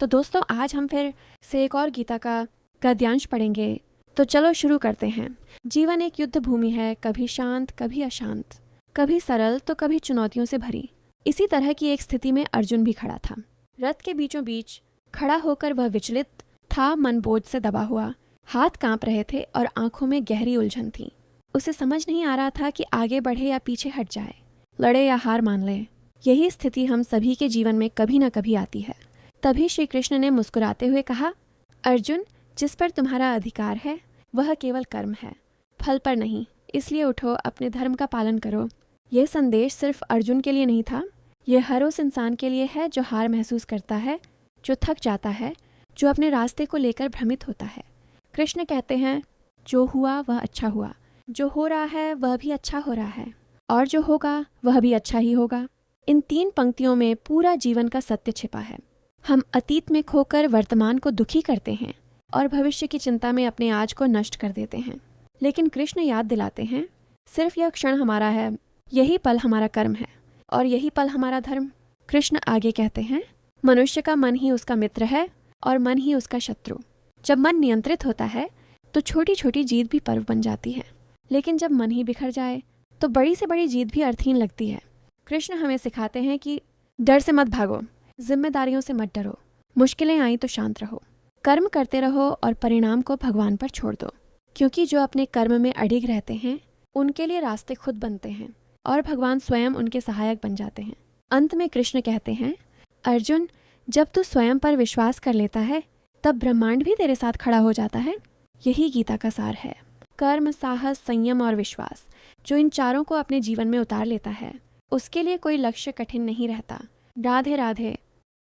तो दोस्तों आज हम फिर से एक और गीता का गद्यांश पढ़ेंगे। तो चलो शुरू करते हैं। जीवन एक युद्ध भूमि है, कभी शांत कभी अशांत, कभी सरल तो कभी चुनौतियों से भरी। इसी तरह की एक स्थिति में अर्जुन भी खड़ा था। रथ के बीचों बीच खड़ा होकर वह विचलित था, मन बोझ से दबा हुआ, हाथ कांप रहे थे और आंखों में गहरी उलझन थी। उसे समझ नहीं आ रहा था कि आगे बढ़े या पीछे हट जाए, लड़े या हार मान ले। यही स्थिति हम सभी के जीवन में कभी न कभी आती है। तभी श्री कृष्ण ने मुस्कुराते हुए कहा, अर्जुन, जिस पर तुम्हारा अधिकार है वह केवल कर्म है, फल पर नहीं। इसलिए उठो, अपने धर्म का पालन करो। यह संदेश सिर्फ अर्जुन के लिए नहीं था, यह हर उस इंसान के लिए है जो हार महसूस करता है, जो थक जाता है, जो अपने रास्ते को लेकर भ्रमित होता है। कृष्ण कहते हैं, जो हुआ वह अच्छा हुआ, जो हो रहा है वह भी अच्छा हो रहा है, और जो होगा वह भी अच्छा ही होगा। इन 3 पंक्तियों में पूरा जीवन का सत्य छिपा है। हम अतीत में खोकर वर्तमान को दुखी करते हैं और भविष्य की चिंता में अपने आज को नष्ट कर देते हैं। लेकिन कृष्ण याद दिलाते हैं, सिर्फ यह क्षण हमारा है, यही पल हमारा कर्म है और यही पल हमारा धर्म। कृष्ण आगे कहते हैं, मनुष्य का मन ही उसका मित्र है और मन ही उसका शत्रु। जब मन नियंत्रित होता है तो छोटी छोटी जीत भी पर्व बन जाती है, लेकिन जब मन ही बिखर जाए तो बड़ी से बड़ी जीत भी अर्थहीन लगती है। कृष्ण हमें सिखाते हैं कि डर से मत भागो, जिम्मेदारियों से मत डरो, मुश्किलें आई तो शांत रहो, कर्म करते रहो और परिणाम को भगवान पर छोड़ दो। क्योंकि जो अपने कर्म में अडिग रहते हैं उनके लिए रास्ते खुद बनते हैं और भगवान स्वयं उनके सहायक बन जाते हैं। अंत में कृष्ण कहते हैं, अर्जुन, जब तू स्वयं पर विश्वास कर लेता है तब ब्रह्मांड भी तेरे साथ खड़ा हो जाता है। यही गीता का सार है। कर्म, साहस, संयम और विश्वास, जो इन चारों को अपने जीवन में उतार लेता है उसके लिए कोई लक्ष्य कठिन नहीं रहता। राधे राधे।